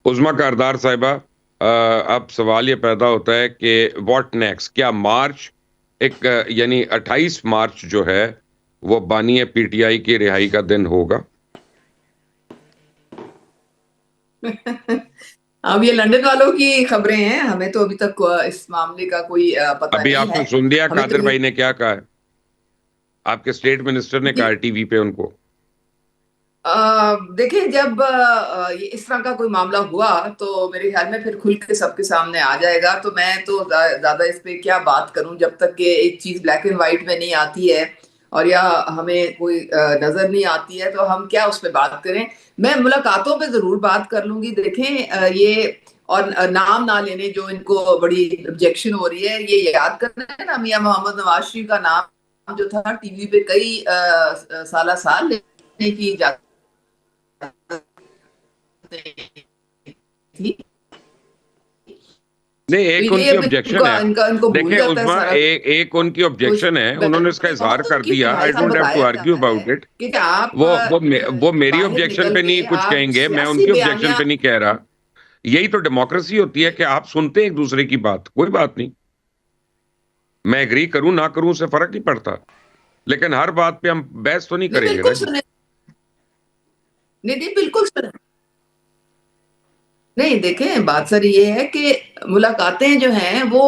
उज़्मा कारदार साहिबा, अब सवाल ये पैदा होता है कि व्हाट नेक्स्ट? क्या मार्च यानी 28 मार्च जो है वो बानी पीटीआई की रिहाई का दिन होगा? अब ये लंदन वालों की खबरें हैं, हमें तो अभी तक इस मामले का कोई पता अभी नहीं आपने है। सुन लिया हमें तो कादिर भाई ने क्या कहा है? आपके स्टेट मिनिस्टर ने कहा जी, है टीवी पे उनको। देखिए जब ये इस तरह का कोई मामला हुआ तो मेरे ख्याल में फिर खुल के सबके सामने आ जाएगा। तो मैं तो ज़्यादा इस पे क्या बात करूँ जब तक कि एक चीज़ ब्लैक एंड व्हाइट में नहीं आती है और या हमें कोई नज़र नहीं आती है तो हम क्या उस पे बात करें। मैं मुलाकातों पे ज़रूर बात कर लूँगी। देखें ये और नाम ना लेने जो इनको बड़ी ऑब्जेक्शन हो रही है, ये याद करना है ना मियाँ मोहम्मद नवाज़ शरीफ का नाम जो था टीवी पे कई साल लेने की इजाज़त थी। नहीं, तो एक ये उनकी अब ऑब्जेक्शन है। इनको भूल देखिए जाता है उस्मा, सारा एक उनकी कुछ। ऑब्जेक्शन है, उन्होंने इसका मैंने इज़हार बहुत कर उनकी दिया। आई रिहाई का डोंट हैव टू बताया आर्ग्यू जाता है अबाउट इट। कि आप वो मेरी बाहर ऑब्जेक्शन निकल पे नहीं के कुछ आप कहेंगे, मैं सियासी उनकी ऑब्जेक्शन बयानियां पे नहीं कह रहा। यही तो डेमोक्रेसी होती है कि आप सुनते हैं एक दूसरे की बात, कोई बात नहीं। मैं एग्री करूं ना करूं उससे फर्क नहीं पड़ता, लेकिन हर बात पे हम बहस तो नहीं नहीं करेंगे बिल्कुल ना जी। सुने, नहीं नहीं बिल्कुल सुने। नहीं देखें बात सारी ये है कि मुलाकातें जो हैं वो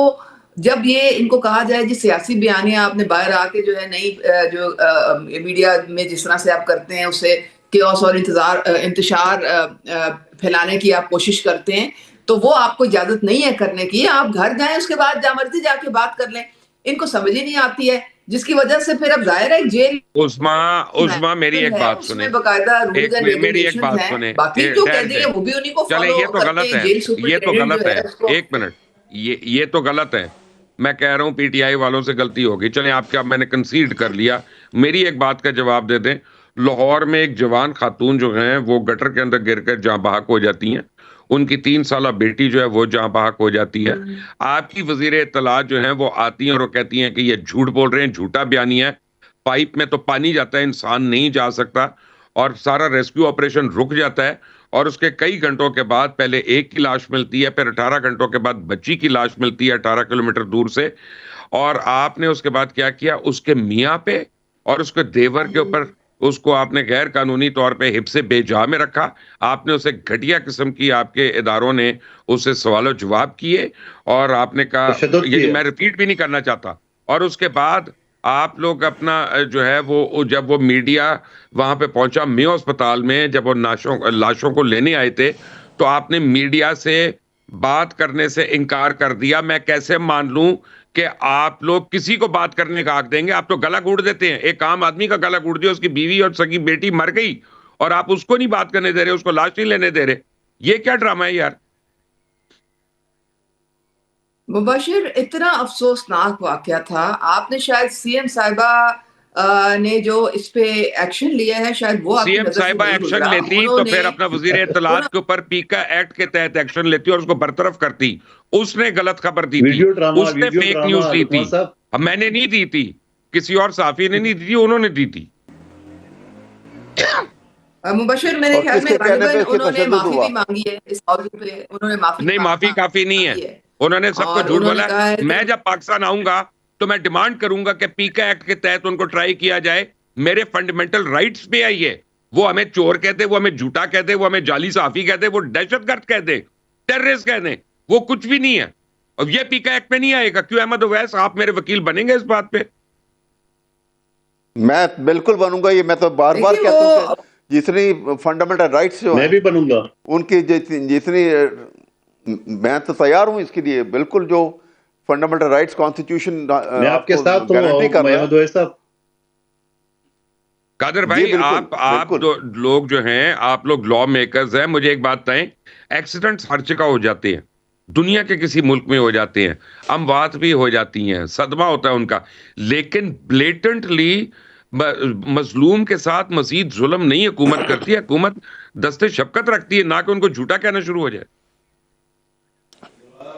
जब ये इनको कहा जाए जी सियासी बयानियां आपने बाहर आके जो है नई मीडिया में जिस तरह से आप करते हैं उससे केओस और इंतशार फैलाने की आप कोशिश करते हैं तो वो आपको इजाजत नहीं है करने की। आप घर जाएं उसके बाद जहाँ मर्जी जाके बात कर लें। इनको समझ ही नहीं आती है जिसकी वजह से फिर अब जाहिर है जेल उस्मा, उस्मा मेरी मैटर एक है बात सुने। उसमें बाकायदा रूल्स एंड मेरी एक रेगुलेशंस बात हैं। सुने। बाकी जो ठहर कैदी जाए। है वो भी उन्हीं को चले, फॉलो ये तो करते गलत हैं। है। जेल ये तो सुपरिटेंडेंट गलत जो है। है उसको एक मिनट। ये तो गलत है। मैं कह रहा हूं पीटीआई वालों से गलती होगी, चले आपका मैंने कंसीड कर लिया। मेरी एक बात का जवाब दे दें। लाहौर में एक जवान खातून जो हैं वो गटर के अंदर गिरकर जहां बहक हो जाती हैं। उनकी 3 साल बेटी जो है वो जहां बहक हो जाती है। आपकी वजीर इत्तलात जो है वो आती हैं और वो कहती हैं कि ये झूठ बोल रहे हैं, झूठा बयानी है। पाइप में तो पानी जाता है, इंसान नहीं जा सकता। और सारा रेस्क्यू ऑपरेशन रुक जाता है। और उसके कई घंटों के बाद पहले एक की लाश मिलती है, फिर 18 घंटों के बाद बच्ची की लाश मिलती है 18 किलोमीटर दूर से। और आपने उसके बाद क्या किया? उसके मियाँ पे और उसके देवर के ऊपर उसको आपने गैर कानूनी तौर पे हिब्से बेजा में रखा। आपने उसे घटिया किस्म की, आपके इदारों ने उससे सवालों जवाब किए। और आपने कहा, तशद्दुद यानी किया। मैं रिपीट भी नहीं करना चाहता। और उसके बाद आप लोग अपना जो है वो जब वो मीडिया वहां पे पहुंचा मेयो अस्पताल में, जब वो लाशों को लेने आए थे, तो आपने मीडिया से बात करने से इनकार कर दिया। मैं कैसे मान लूं कि आप लोग किसी को बात करने का हक देंगे? आप तो गला घूट देते हैं। एक आम आदमी का गला घूट दिया, उसकी बीवी और सगी बेटी मर गई, और आप उसको नहीं बात करने दे रहे, उसको लाश नहीं लेने दे रहे। ये क्या ड्रामा है यार? मुबशिर इतना अफसोसनाक वाकया था। आपने शायद सीएम साहिबा ने जो इस पे एक्शन लिया है शायद वो आपकी सीएम नजर से साहिबा नहीं एक्शन गुजरा। लेती तो उन्होंने फिर अपना वजीर इत्तलात के ऊपर पीका एक्ट के तहत एक्शन लेती और उसको बरतरफ करती। उसने गलत खबर दी थी, उसने वीडियो फेक ड्रामा न्यूज दी लुकमान थी। साहब। अब मैंने नहीं दी थी, किसी और साफी ने नहीं दी थी, उन्होंने दी थी। मुबशिर मेरे और ख्याल में किसके कहने पे गालिबन इसकी उन्होंने तशद्दुद माफी हुआ? भी मांगी है इस मौके पे। उन्होंने माफी नहीं, माफी काफी नहीं है। मांगी है उन्होंने सबको और झूठ उन्होंने बोला है। कहा है कि मैं जब पाकिस्तान आऊंगा तो मैं डिमांड करूंगा कि पीका एक्ट के तहत उनको ट्राई किया जाए। मेरे फंडामेंटल राइट्स पे आई है। वो हमें चोर कहते, वो हमें झूठा कहते, वो हमें जाली साफी कहते, वो दहशतगर्द कहते, टेररिस्ट कहते, वो कुछ भी नहीं है। और ये पीका एक्ट में नहीं आएगा। क्यों अहमद ओवैस, आप मेरे वकील बनेंगे इस बात पे? मैं बिल्कुल बनूंगा। ये मैं तो बार बार देखिए कहता हूं वो कि जितनी फंडामेंटल राइट्स जो मैं हैं भी बनूंगा। उनकी जितनी मैं तो तैयार हूं इसके लिए। बिल्कुल जो फंडामेंटल राइट्स कॉन्स्टिट्यूशन मैं आपके आपको साथ गारंटी हूँ कर रहा है। मोहम्मद वैस साहब। कादर जी भाई, बिल्कुल आप बिल्कुल। दो लोग जो हैं, आप लोग लॉ मेकर्स हैं। मुझे एक बात बताएं, एक्सीडेंट्स हर जगह हो जाते हैं, दुनिया के किसी मुल्क में हो जाते हैं, अमवात भी हो जाती हैं, सदमा होता है उनका। लेकिन ब्लेटेंटली मजलूम के साथ मजीद जुल्म नहीं हुकूमत करती है। हुकूमत दस्ते शफकत रखती है, ना कि उनको झूठा कहना शुरू हो जाए।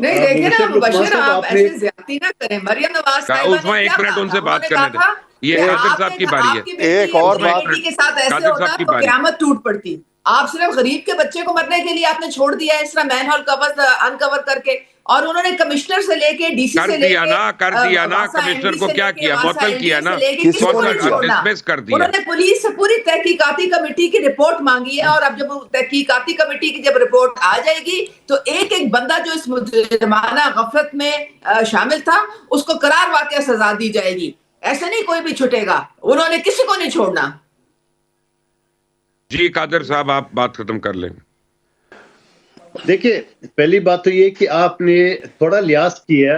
नहीं देखे ना मुबशिर लुकमान मुबशिर साहब आप आपने ऐसे ज्यादती ना करें। मरियम नवाज साहिबा ने उस्मा, क्या एक मिनट कहा था? उनसे बात उन्होंने कहा करने दे। था ये कि कादिर साहब की बारी है। आपकी बेटी एक या और उसकी उस्मा, एक बात बेटी मिनट। के साथ ऐसे कादिर साहब होता की तो बारी। कयामत टूट पड़ती। आप सिर्फ गरीब के बच्चे को मरने के लिए आपने छोड़ दिया है इस तरह मैनहोल कवर अनकवर करके, और उन्होंने कमिश्नर से लेके डीसी कर से दिया लेके ना, कर दिया ना, वासा कमिश्नर एमडी को से क्या लेके किया, वासा मुअत्तल किया एलडीए ना, से लेके किसको किसी को नहीं किया? छोड़ना। डिसमिस कर दिया। उन्होंने पुलिस से पूरी तहकीकाती कमेटी की रिपोर्ट मांगी है, और अब जब वो तहकीकाती कमेटी की जब रिपोर्ट आ जाएगी तो एक एक बंदा जो इस मुजरिमाना गफलत में शामिल था उसको करार वाक़या सजा दी जाएगी। ऐसे नहीं कोई भी छुटेगा, उन्होंने किसी को नहीं छोड़ना। जी कादिर साहब, आप बात खत्म कर लें। देखिए, पहली बात तो ये कि आपने थोड़ा लिहाज किया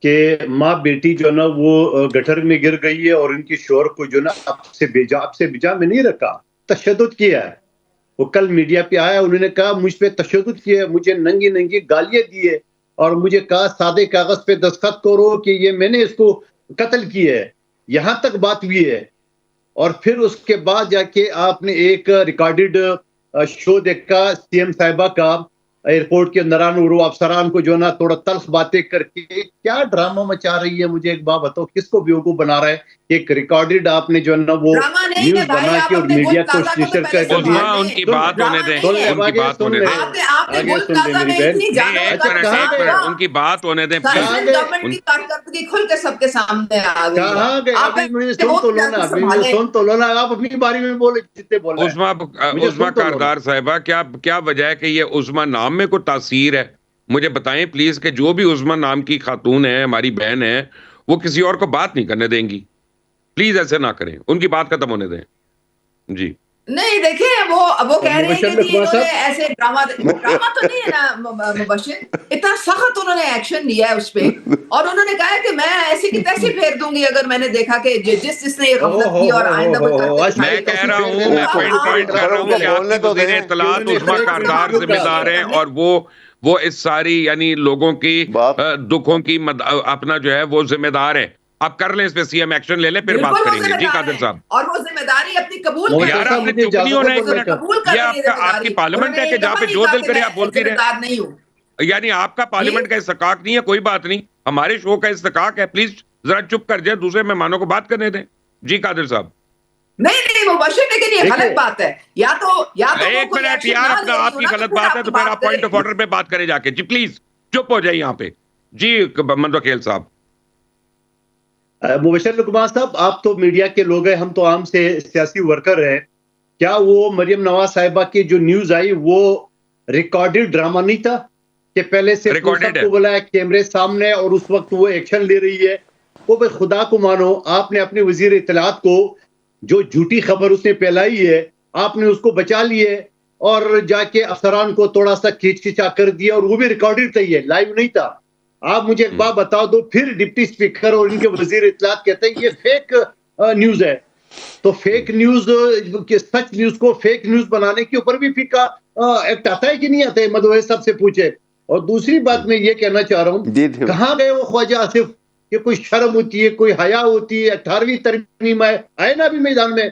कि माँ बेटी जो ना वो गटर में गिर गई है और उनकी शोहर को जो ना आपसे बिजा में नहीं रखा, तशद्दुद किया है। वो कल मीडिया पे आया, उन्होंने कहा मुझ पे तशद्दुद किया है, मुझे नंगी नंगी गालियां दी है और मुझे कहा सादे कागज पे दस्तखत करो कि ये मैंने इसको कत्ल किया है, यहां तक बात हुई है। और फिर उसके बाद जाके आपने एक रिकॉर्डेड शो देखा सीएम साहिबा का एयरपोर्ट के अंदरान, और वो अफसरान को जो ना थोड़ा तल्ख बातें करके क्या ड्रामा मचा रही है। मुझे एक बात बताओ, किसको बेवकूफ बना रहा है? एक रिकॉर्डेड आपने जो ना वो ड्रामा नहीं न्यूज है भाई, बना आप के और अपने मीडिया गुल को ताज़ा को तो शीशर पहले कर दिया। उस्मा, उनकी सुन ले। बात होने दें, सुन ले, उनकी आगे बात सुन होने ले। दें। आपने आगे गुल सुन ले ताज़ा मेरी नहीं बहन। थी, नहीं, जानवर एक का मिनट, कहाँ एक गए? मिनट, उनकी बात होने दें प्लीज। कहाँ साइलेंट गए? गवर्नमेंट की कारकर्दगी खुल के सबके सामने आ गई है। कहाँ गए? आप अभी मुझे पहले सुन तो होश लो में ना, आके अभी मुझे संभालें। सुन तो लो ना। आप अपनी बारी में बोले जितने बोल रहे हैं, उस्मा मुझे उस्मा सुन तो लो ना। कारदार साहिबा, क्या क्या वजह है कि ये उस्मा नाम में कोई तासीर है? मुझे बताएं प्लीज कि जो भी उस्मा नाम की खातून है, हमारी बहन है, वो किसी और को बात नहीं करने देंगी। प्लीज ऐसे ना करें, उनकी बात खत्म होने दें। जी नहीं देखिए, वो कह रहे हैं मुबशर कि जी लकवा इन्होंने साहब, ऐसे ड्रामा तो नहीं है ना मुबशर, इतना सख्त उन्होंने एक्शन लिया है उस पे, और उन्होंने कहा है कि मैं ऐसी की तैसी फेर दूंगी अगर मैंने देखा कि जिसने ये गफलत की और आइंदा कोई करके दिखाई मैं तो कह उसे रहा फेर हूं, देगा। मैं अब पॉइंट आप कर रहा हूं उनको कि बोलने आपकी तो वजीर दें। इत्तलात उन्होंने उस्मा फेक कारदार वीडियो जिम्मेदार है, करने। और वो इस सारी यानी लोगों की बात दुखों की अपना जो है वो जिम्मेदार है। आप कर लें, इस पे सीएम एक्शन ले लें, फिर बात बिल्कुल वो करेंगे। जी जिम्मेदार कादिर है, साहब। और वो जिम्मेदारी अपनी कबूल मुबशर कर यार साहब आपने मुझे चुप नहीं इजाजत होना है एक बोलने मिनट। का। कबूल कर ये रही है आपका आपकी जिम्मेदारी। पार्लियामेंट है उन्होंने कि एक जहाँ दफा पे नहीं जो कहा दिल कि करे मैं आप बोलती रहे? जिम्मेदार नहीं हूँ। यानी आपका पार्लियामेंट का इस्तकाक नहीं है, कोई बात नहीं, हमारे शो का इस्तकाक है। प्लीज जरा चुप कर जाए, दूसरे मेहमानों को बात करने दें। जी कादिर साहब। नहीं वो बशर, लेकिन ये देखिए, गलत बात है। या तो वो एक कोई मिनट एक्शन यार, ना अपना ले रही हो आपकी ना, तो गलत फिर बात है आपकी तो फिर बात आप पॉइंट करें। ऑफ ऑर्डर पे बात करें जाके। जी प्लीज चुप हो जाए यहाँ पे। जी मंदोखेल साहब। मुबशर लकवा साहब, आप तो मीडिया के लोग हैं, हम तो आम से सियासी वर्कर हैं। क्या वो मरियम नवाज साहिबा की जो न्यूज आई वो रिकॉर्डेड ड्रामा नहीं था कि पहले से रिकॉर्डेड है। को बुलाया कैमरे सामने और उस वक्त वो एक्शन ले रही है? वो भाई खुदा को मानो, आपने अपने वजीर इत्तलात को जो झूठी खबर उसने फैलाई है, आपने उसको बचा लिए और जाके अफसरान को थोड़ा सा खींचा कर दिया, और वो भी रिकॉर्डेड था, ये लाइव नहीं था। आप मुझे एक बात बता दो, फिर डिप्टी स्पीकर और इनके वजीर इत्तलात कहते हैं ये फेक न्यूज है। तो फेक न्यूज, सच न्यूज को फेक न्यूज बनाने के ऊपर भी फीका एक्ट आता है कि नहीं आता है? मधुए साहब से पूछे। और दूसरी बात मैं ये कहना चाह रहा हूँ, कहाँ गए वो ख्वाजा आसिफ कि कोई शर्म होती है, कोई हया होती है? 18वीं तरमीम आए ना अभी मैदान में,